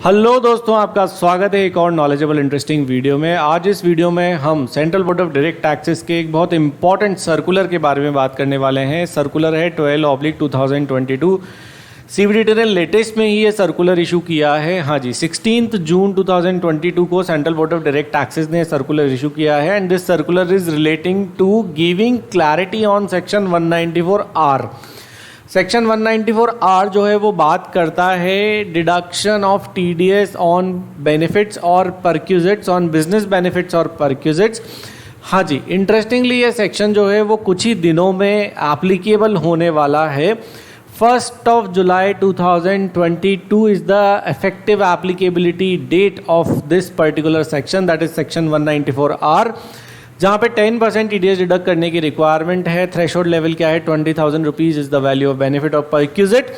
Hello दोस्तों, आपका स्वागत है एक और नॉलेजेबल इंटरेस्टिंग वीडियो में। आज इस वीडियो में हम central board of direct taxes के एक बहुत इंपॉर्टेंट सर्कुलर के बारे में बात करने वाले हैं। सर्कुलर है 12/2022। सीबीडीटी ने लेटेस्ट में ही ये सर्कुलर इशू किया है। हाँ जी, 16 जून 2022 को central board of direct taxes ने सर्कुलर इशू किया है and this circular is relating to giving clarity on section 194R। Section 194R जो है वो बात करता है deduction of TDS on benefits और परक्यूजिट्स, ऑन बिजनेस बेनिफिट्स और परक्यूजिट्स। हाँ जी, इंटरेस्टिंगली ये सेक्शन जो है वो कुछ ही दिनों में एप्लीकेबल होने वाला है। 1 जुलाई 2022 is the effective applicability date of this particular section, that is section 194R, जहाँ पे 10% टीडीएस डिडक्ट करने की रिक्वायरमेंट है। थ्रेशोल्ड लेवल क्या है? 20,000 rupees is the value of benefit of perquisite.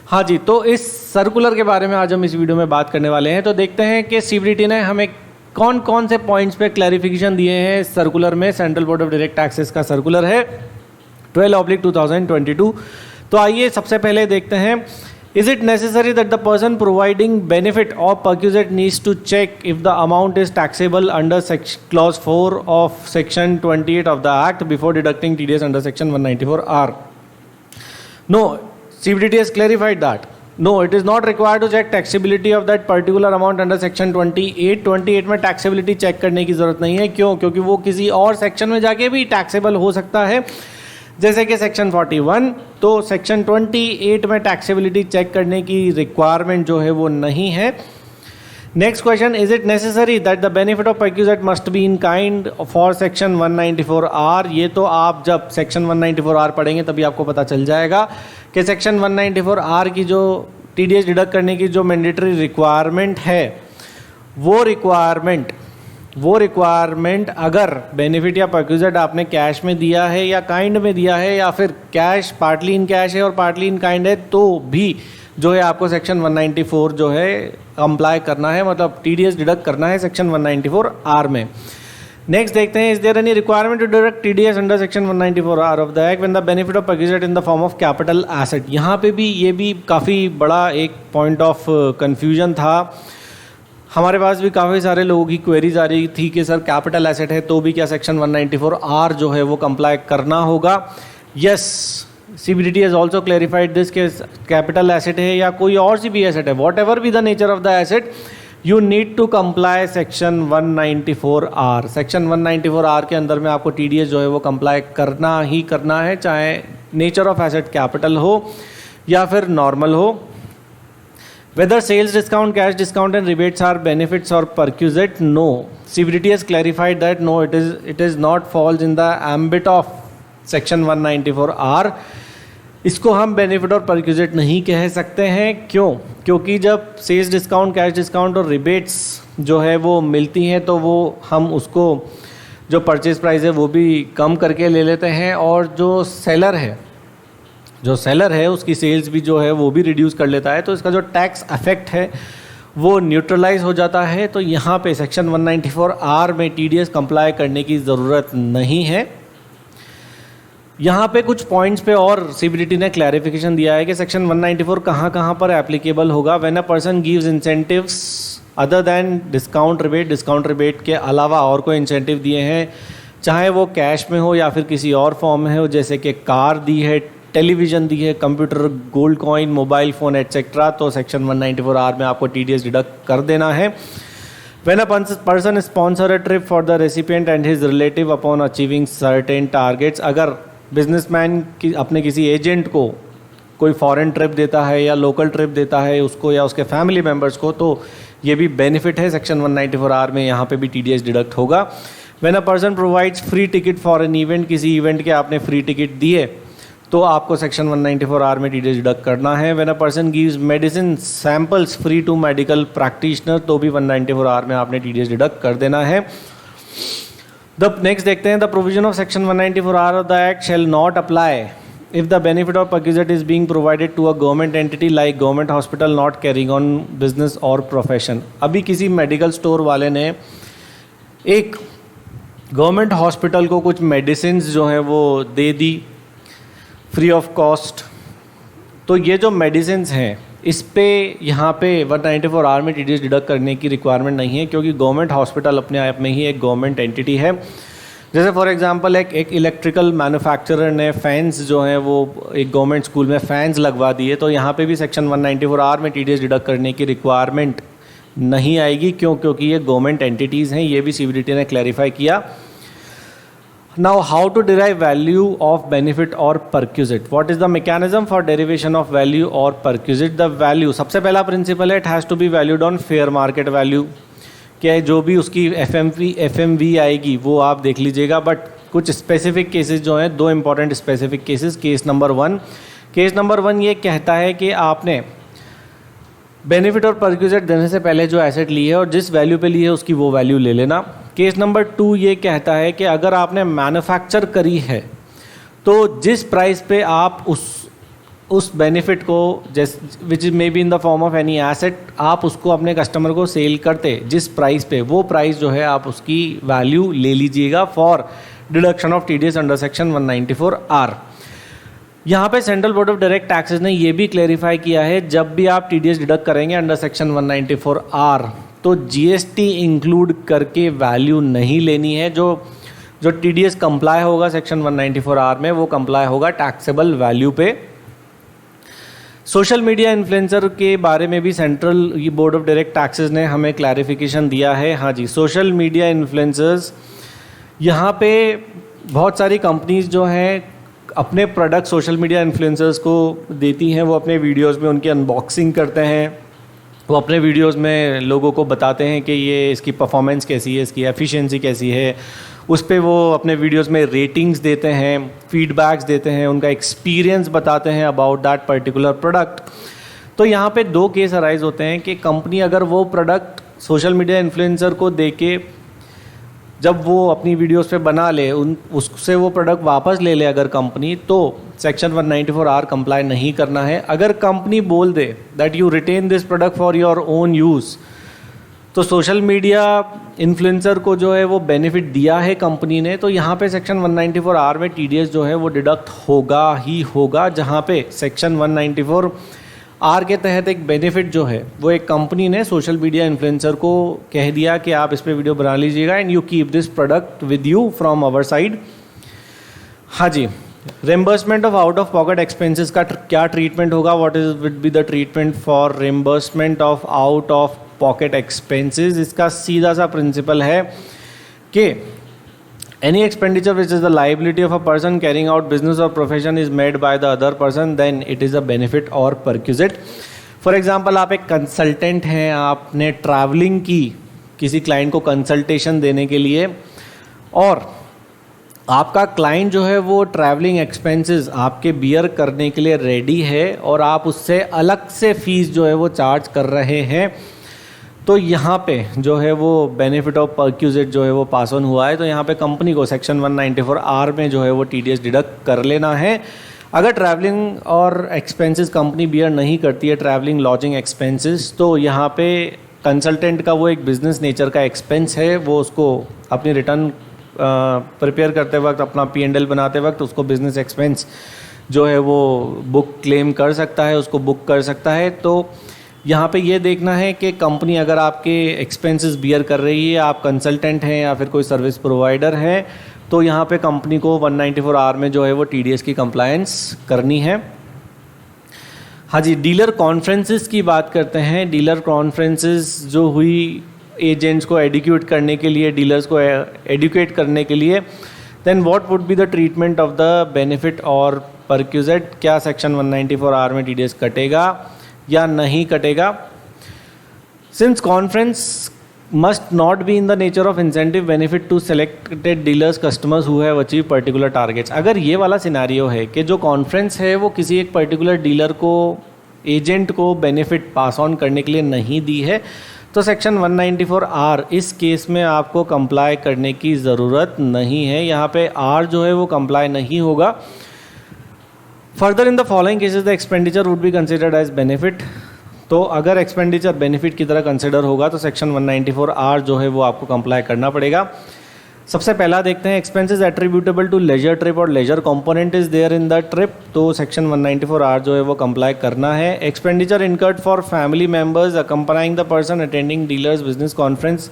हाँ जी, तो इस सर्कुलर के बारे में आज हम इस वीडियो में बात करने वाले हैं। तो देखते हैं कि सीबीडीटी ने हमें कौन कौन से पॉइंट्स पे क्लैरिफिकेशन दिए हैं इस सर्कुलर में। Central board of direct taxes का सर्कुलर है 12/2022। तो आइए सबसे पहले देखते हैं, is it necessary that the person providing benefit or perquisite needs to check if the amount is taxable under clause 4 of section 28 of the act before deducting TDS under section 194R? No, CBDT has clarified that. No, it is not required to check taxability of that particular amount under section 28. 28 में taxability check करने की ज़रूरत नहीं है। क्यों? क्योंकि वो किसी और सेक्शन में जाके भी taxable हो सकता है, जैसे कि सेक्शन 41। तो सेक्शन 28 में टैक्सेबिलिटी चेक करने की रिक्वायरमेंट जो है वो नहीं है। Next question, is it necessary that the benefit of perquisite must be in kind for section 194R? ये तो आप जब सेक्शन 194R पढ़ेंगे तभी आपको पता चल जाएगा कि सेक्शन 194R की जो टीडीएस डिडक्ट करने की जो मैंडेटरी रिक्वायरमेंट है, वो रिक्वायरमेंट अगर बेनिफिट या परक्यूजिट आपने कैश में दिया है या काइंड में दिया है, या फिर कैश पार्टली इन कैश है और पार्टली इन काइंड है, तो भी जो है आपको सेक्शन 194 जो है अप्लाई करना है, मतलब टीडीएस डिडक्ट करना है सेक्शन 194R में। नेक्स्ट देखते हैं, is there any requirement to deduct TDS under section 194R of the act when the benefit of perquisite in the form of capital asset? यहाँ पे भी ये भी काफ़ी बड़ा एक पॉइंट ऑफ कन्फ्यूजन था। हमारे पास भी काफ़ी सारे लोगों की क्वेरीज आ रही थी कि सर कैपिटल एसेट है तो भी क्या सेक्शन 194R जो है वो कंप्लाई करना होगा? Yes, CBDT has also clarified this कि कैपिटल एसेट है या कोई और सी भी एसेट है, whatever be the nature of the asset, you need to comply section 194R। Section 194R के अंदर में आपको टीडीएस जो है वो कंप्लाई करना ही करना है, चाहे नेचर ऑफ एसेट कैपिटल हो या फिर नॉर्मल हो। Whether sales discount, cash discount and rebates are benefits or perquisite? No. CBDT has clarified that no, it is not falls in the ambit of section 194R. इसको हम benefit और perquisite नहीं कह सकते हैं। क्यों? क्योंकि जब सेल्स डिस्काउंट, कैश डिस्काउंट और रिबेट्स जो है वो मिलती हैं तो वो हम उसको जो परचेज प्राइस है वो भी कम करके ले लेते हैं, और जो सेलर है उसकी सेल्स भी जो है वो भी रिड्यूस कर लेता है, तो इसका जो टैक्स अफेक्ट है वो न्यूट्रलाइज हो जाता है। तो यहाँ पे सेक्शन 194R में टीडीएस कंप्लाई करने की ज़रूरत नहीं है। यहाँ पे कुछ पॉइंट्स पे और सीबीडीटी ने क्लैरिफिकेशन दिया है कि सेक्शन 194 कहाँ पर एप्लीकेबल होगा। When a person gives incentives other than discount rebate के अलावा और कोई इंसेंटिव दिए हैं, चाहे वो कैश में हो या फिर किसी और फॉर्म में हो, जैसे कि कार दी है, टेलीविज़न दी है, computer, gold coin, mobile phone etcetera, तो सेक्शन 194R में आपको टीडीएस डिडक्ट कर देना है। When a person sponsor a trip for the recipient and his relative upon achieving certain targets, अगर बिजनेसमैन अपने किसी एजेंट को कोई फॉरेन ट्रिप देता है या लोकल ट्रिप देता है उसको या उसके फैमिली मेम्बर्स को, तो ये भी बेनिफिट है सेक्शन 194R में, यहाँ पे भी टीडीएस डिडक्ट होगा। When a person provides free ticket for an event, किसी इवेंट के आपने फ्री टिकट दिए तो आपको सेक्शन 194R में टीडीएस डिडक्ट करना है। When a person gives medicine samples free to medical practitioner, तो भी 194R में आपने टीडीएस डिडक्ट कर देना है। द नेक्स्ट देखते हैं, the provision of section 194R of the act shall not apply if the benefit of perquisite is being provided to a government entity like government hospital not carrying on business और profession. अभी किसी medical store वाले ने एक government hospital को कुछ medicine जो है वो दे दी फ्री ऑफ कॉस्ट, तो ये जो मेडिसिन्स हैं इस पे यहाँ पे 194 आर में टीडीएस डिडक्ट करने की रिक्वायरमेंट नहीं है, क्योंकि गवर्नमेंट हॉस्पिटल अपने आप में ही एक गवर्नमेंट एंटिटी है। जैसे फॉर एग्जांपल एक इलेक्ट्रिकल मैन्युफैक्चरर ने फैंस जो हैं वो एक गवर्नमेंट स्कूल में फैंस लगवा दिए, तो यहाँ पे भी सेक्शन 194 आर में टीडीएस डिडक्ट करने की रिक्वायरमेंट नहीं आएगी। क्योंकि ये गवर्नमेंट एंटिटीज़ हैं, ये भी सीबीडीटी ने क्लैरिफाई किया। Now how to derive value of benefit और perquisite, what is the mechanism for derivation of value और परक्यूजिट। द वैल्यू, सबसे पहला प्रिंसिपल है, it has to be valued on fair market value. क्या जो भी उसकी एफएमवी आएगी वो आप देख लीजिएगा, बट कुछ स्पेसिफिक केसेस जो हैं, दो important specific cases. Case number one ये कहता है कि आपने बेनिफिट और परक्यूजिट देने से पहले जो एसेट ली है और जिस वैल्यू पे ली है उसकी वो वैल्यू ले लेना। केस नंबर 2 ये कहता है कि अगर आपने मैन्युफैक्चर करी है तो जिस प्राइस पे आप उस बेनिफिट को, which may be in the form of any asset, आप उसको अपने कस्टमर को सेल करते जिस प्राइस पे, वो प्राइस जो है आप उसकी वैल्यू ले लीजिएगा for deduction of TDS under section 194 R. यहाँ पे central board of direct taxes ने ये भी क्लेरिफाई किया है, जब भी आप टीडीएस डिडक्ट करेंगे अंडर सेक्शन 194 आर तो जीएसटी इंक्लूड करके वैल्यू नहीं लेनी है। जो टीडीएस कंप्लाई होगा सेक्शन 194 आर में, वो कंप्लाई होगा टैक्सेबल वैल्यू पे। सोशल मीडिया इन्फ्लुएंसर के बारे में भी central board of direct taxes ने हमें क्लैरिफिकेशन दिया है। हाँ जी, सोशल मीडिया इन्फ्लुएंसर्स, यहाँ पे बहुत सारी कंपनीज जो हैं अपने प्रोडक्ट सोशल मीडिया इन्फ्लुएंसर्स को देती हैं, वो अपने वीडियोस में उनकी अनबॉक्सिंग करते हैं, वो अपने वीडियोस में लोगों को बताते हैं कि ये इसकी परफॉर्मेंस कैसी है, इसकी एफिशिएंसी कैसी है, उस पे वो अपने वीडियोस में रेटिंग्स देते हैं, फीडबैक्स देते हैं, उनका एक्सपीरियंस बताते हैं अबाउट दैट पर्टिकुलर प्रोडक्ट। तो यहाँ पे दो केस अराइज होते हैं कि कंपनी अगर वो प्रोडक्ट सोशल मीडिया इन्फ्लुएंसर को दे के जब वो अपनी वीडियोस पे बना ले, उससे वो प्रोडक्ट वापस ले ले अगर कंपनी, तो सेक्शन 194 आर कंप्लाई नहीं करना है। अगर कंपनी बोल दे that you retain this product for your own use, तो सोशल मीडिया इन्फ्लुएंसर को जो है वो बेनिफिट दिया है कंपनी ने, तो यहाँ पे सेक्शन 194 आर में टीडीएस जो है वो डिडक्ट होगा ही होगा। जहाँ पे सेक्शन 194 आर के तहत एक बेनिफिट जो है वो एक कंपनी ने सोशल मीडिया इन्फ्लुएंसर को कह दिया कि आप इस पे वीडियो बना लीजिएगा and you keep this product with you from our side. हाँ जी, reimbursement of out of pocket expenses का क्या ट्रीटमेंट होगा, what is will be the treatment for reimbursement of out of pocket expenses. इसका सीधा सा प्रिंसिपल है कि any expenditure which is the liability of a person carrying out business or profession is made by the other person, then it is a benefit or perquisite. For example आप एक consultant हैं, आपने travelling की किसी client को consultation देने के लिए, और आपका क्लाइंट जो है वो ट्रैवलिंग एक्सपेंसेस आपके बियर करने के लिए रेडी है और आप उससे अलग से फीस जो है वो चार्ज कर रहे हैं, तो यहाँ पे जो है वो बेनिफिट ऑफ परक्यूजिट जो है वो पास ऑन हुआ है। तो यहाँ पे कंपनी को सेक्शन 194 आर में जो है वो टीडीएस डिडक्ट कर लेना है। अगर ट्रैवलिंग और एक्सपेंसेस कंपनी बियर नहीं करती है, ट्रैवलिंग लॉजिंग एक्सपेंसेस, तो यहाँ पे कंसल्टेंट का वो एक बिजनेस नेचर का एक्सपेंस है, वो उसको अपनी रिटर्न प्रिपेयर करते वक्त, अपना P&L बनाते वक्त उसको बिजनेस एक्सपेंस जो है वो बुक क्लेम कर सकता है, उसको बुक कर सकता है। तो यहाँ पे ये देखना है कि कंपनी अगर आपके एक्सपेंसेस बियर कर रही है, आप कंसल्टेंट हैं या फिर कोई सर्विस प्रोवाइडर हैं, तो यहाँ पे कंपनी को 194 आर में जो है वो टीडीएस की कंप्लायंस करनी है। हाँ जी, डीलर कॉन्फ्रेंसेस की बात करते हैं। डीलर कॉन्फ्रेंसेस जो हुई एजेंट्स को एडुकेट करने के लिए, डीलर्स को एडुकेट करने के लिए, then what would be the treatment of the benefit और परक्यूजिट। क्या सेक्शन 194 आर में टीडीएस कटेगा या नहीं कटेगा। Since conference must not be in the nature of incentive benefit to selected dealers customers who have achieve particular targets. अगर ये वाला सिनेरियो है कि जो कॉन्फ्रेंस है वो किसी एक पर्टिकुलर डीलर को, एजेंट को बेनिफिट पास ऑन करने के लिए नहीं दी है, तो सेक्शन 194 आर इस केस में आपको कंप्लाई करने की ज़रूरत नहीं है। यहाँ पे आर जो है वो कंप्लाई नहीं होगा। Further in the following cases the expenditure would be considered as benefit. तो अगर एक्सपेंडिचर बेनिफिट की तरह कंसिडर होगा तो सेक्शन 194 आर जो है वो आपको कंप्लाई करना पड़ेगा। सबसे पहला देखते हैं expenses attributable to leisure trip और leisure component is there in the trip, तो सेक्शन 194R जो है वो कंप्लाई करना है। Expenditure incurred for family members accompanying the person attending dealers business conference,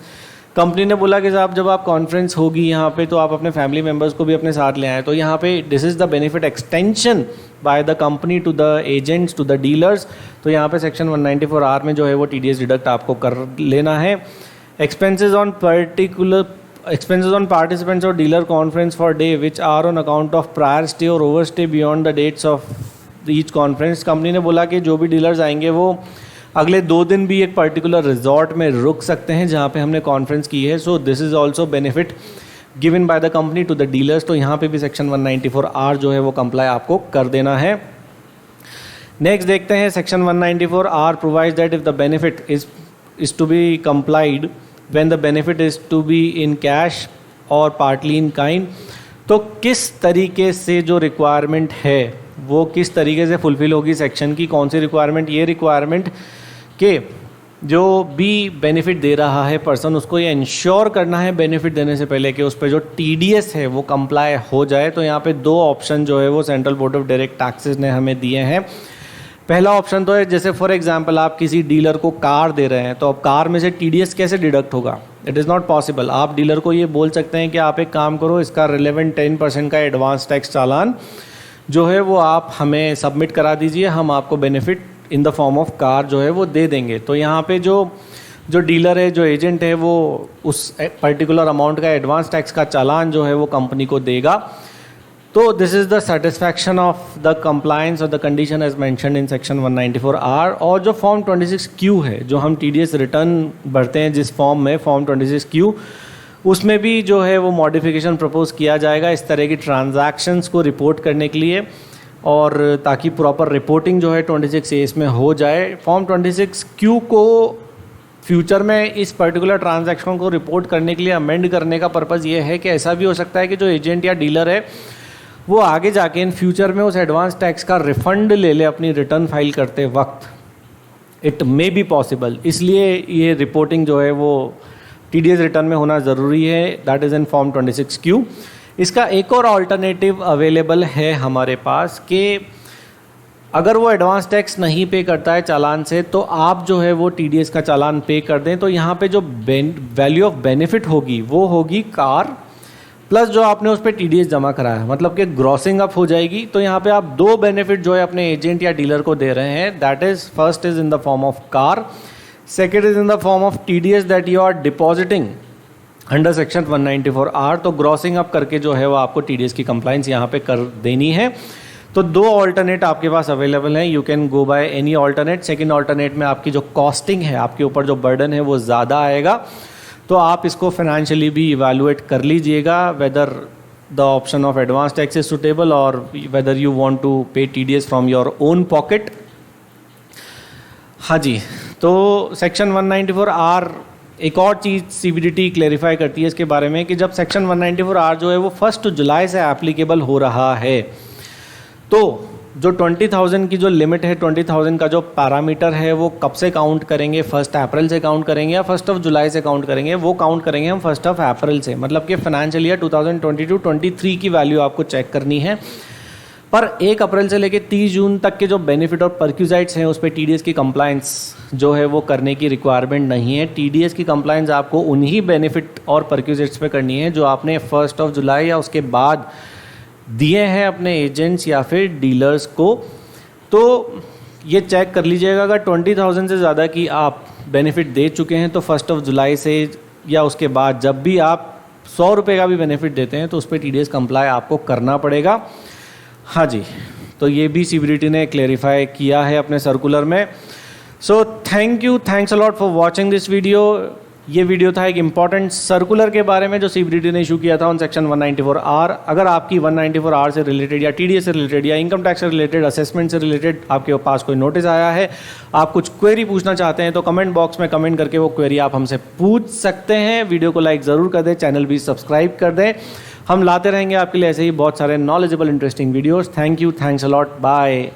company ने बोला कि साहब जब आप कॉन्फ्रेंस होगी यहाँ पे तो आप अपने फैमिली मेम्बर्स को भी अपने साथ ले आएँ, तो यहाँ पे this is the benefit extension by the company to the agents to the dealers, तो यहाँ पे सेक्शन 194R में जो है वो TDS डिडक्ट आपको कर लेना है। एक्सपेंसेस ऑन पार्टिसिपेंट्स और dealer conference for day which are on account of prior stay और overstay beyond the dates of each conference, company ने बोला कि जो भी डीलर्स आएंगे वो अगले 2 दिन भी एक पर्टिकुलर रिजॉर्ट में रुक सकते हैं जहाँ पे हमने कॉन्फ्रेंस की है। So this is also benefit given by the company to the dealers, तो यहाँ पे भी सेक्शन 194R जो है वो कंप्लाई आपको कर देना है। नेक्स्ट देखते हैं section 194R provides that if the benefit is to be complied when the benefit is to be in cash और पार्टली इन काइंड, तो किस तरीके से जो रिक्वायरमेंट है वो किस तरीके से फुलफिल होगी सेक्शन की, कौन सी रिक्वायरमेंट, ये रिक्वायरमेंट कि जो भी बेनिफिट दे रहा है पर्सन उसको ये इंश्योर करना है बेनिफिट देने से पहले कि उस पर जो TDS है वो कंप्लाई हो जाए। तो यहाँ पे 2 ऑप्शन जो है वो central board of direct taxes ने हमें दिए हैं। पहला ऑप्शन तो है जैसे फॉर एग्जांपल आप किसी डीलर को कार दे रहे हैं, तो अब कार में से TDS कैसे डिडक्ट होगा, इट इज़ नॉट पॉसिबल। आप डीलर को ये बोल सकते हैं कि आप एक काम करो, इसका रिलेवेंट 10% का एडवांस टैक्स चालान जो है वो आप हमें सबमिट करा दीजिए, हम आपको benefit in the form of car जो है वो दे देंगे। तो यहाँ पे जो डीलर है, जो एजेंट है, वो उस पर्टिकुलर अमाउंट का एडवांस टैक्स का चालान जो है वो कंपनी को देगा। तो this is the satisfaction of the compliance और the condition as mentioned in section 194R। और जो फॉर्म 26Q है, जो हम TDS रिटर्न भरते हैं जिस फॉर्म में, फॉर्म 26Q, उसमें भी जो है वो मॉडिफिकेशन प्रपोज किया जाएगा इस तरह की ट्रांजैक्शंस को रिपोर्ट करने के लिए, और ताकि प्रॉपर रिपोर्टिंग जो है 26A इसमें हो जाए। फॉर्म 26Q को फ्यूचर में इस पर्टिकुलर ट्रांजैक्शन को रिपोर्ट करने के लिए अमेंड करने का पर्पज़ ये है कि ऐसा भी हो सकता है कि जो एजेंट या डीलर है वो आगे जाके इन फ्यूचर में उस एडवांस टैक्स का रिफंड ले ले अपनी रिटर्न फाइल करते वक्त, इट मे बी पॉसिबल। इसलिए ये रिपोर्टिंग जो है वो TDS रिटर्न में होना ज़रूरी है, that is in form 26Q। इसका एक और अल्टरनेटिव अवेलेबल है हमारे पास कि अगर वो एडवांस टैक्स नहीं पे करता है चालान से, तो आप जो है वो TDS का चालान पे कर दें। तो यहाँ पे जो वैल्यू ऑफ बेनिफिट होगी वो होगी कार प्लस जो आपने उस पर TDS जमा कराया, मतलब कि ग्रॉसिंग अप हो जाएगी। तो यहाँ पे आप 2 बेनिफिट जो है अपने एजेंट या डीलर को दे रहे हैं, that is first is in the form of car, second is in the form of TDS that you are depositing under section 194R। तो ग्रॉसिंग अप करके जो है वो आपको TDS की कंप्लाइंस यहाँ पे कर देनी है। तो 2 ऑल्टरनेट आपके पास अवेलेबल हैं, you can go by any alternate. Second alternate में आपकी जो कॉस्टिंग है, आपके ऊपर जो बर्डन है वो ज़्यादा आएगा, तो आप इसको फाइनेंशियली भी इवैल्यूएट कर लीजिएगा whether the option of advance tax is suitable और वेदर यू वांट टू पे TDS from your own pocket. हाँ जी, तो सेक्शन 194R एक और चीज़ CBDT क्लेरिफाई करती है इसके बारे में कि जब सेक्शन 194R जो है वो 1 जुलाई से एप्लीकेबल हो रहा है, तो जो 20,000 की जो लिमिट है, 20,000 का जो पैरामीटर है, वो कब से काउंट करेंगे, 1 अप्रैल से काउंट करेंगे या 1 जुलाई से काउंट करेंगे? वो काउंट करेंगे हम 1 अप्रैल से, मतलब कि फाइनेंशियल ईयर 2022-23 की वैल्यू आपको चेक करनी है। पर 1 अप्रैल से लेकर 30 जून तक के जो बेनिफिट और परक्यूजाइट्स हैं उस पर TDS की कंप्लायंस जो है वो करने की रिक्वायरमेंट नहीं है। TDS की कंप्लायंस आपको उन्हीं बेनिफिट और परक्यूजाइट्स पे करनी है जो आपने 1 जुलाई या उसके बाद दिए हैं अपने एजेंट्स या फिर डीलर्स को। तो ये चेक कर लीजिएगा, अगर 20,000 से ज़्यादा की आप बेनिफिट दे चुके हैं तो 1 जुलाई से या उसके बाद जब भी आप 100 रुपये का भी बेनिफिट देते हैं तो उस पर TDS कंप्लाई आपको करना पड़ेगा। हाँ जी, तो ये भी CBDT ने क्लेरिफाई किया है अपने सर्कुलर में। So thanks a lot for watching this video. ये वीडियो था एक इंपॉर्टेंट सर्कुलर के बारे में जो CBDT ने इशू किया था ऑन सेक्शन 194R। अगर आपकी 194R से रिलेटेड या TDS से रिलेटेड या इनकम टैक्स से रिलेटेड, असेसमेंट से रिलेटेड आपके पास कोई नोटिस आया है, आप कुछ क्वेरी पूछना चाहते हैं, तो कमेंट बॉक्स में कमेंट करके वो क्वेरी आप हमसे पूछ सकते हैं। वीडियो को लाइक ज़रूर कर दें, चैनल भी सब्सक्राइब कर दें। हम लाते रहेंगे आपके लिए ऐसे ही बहुत सारे knowledgeable interesting videos. Thanks a lot, bye.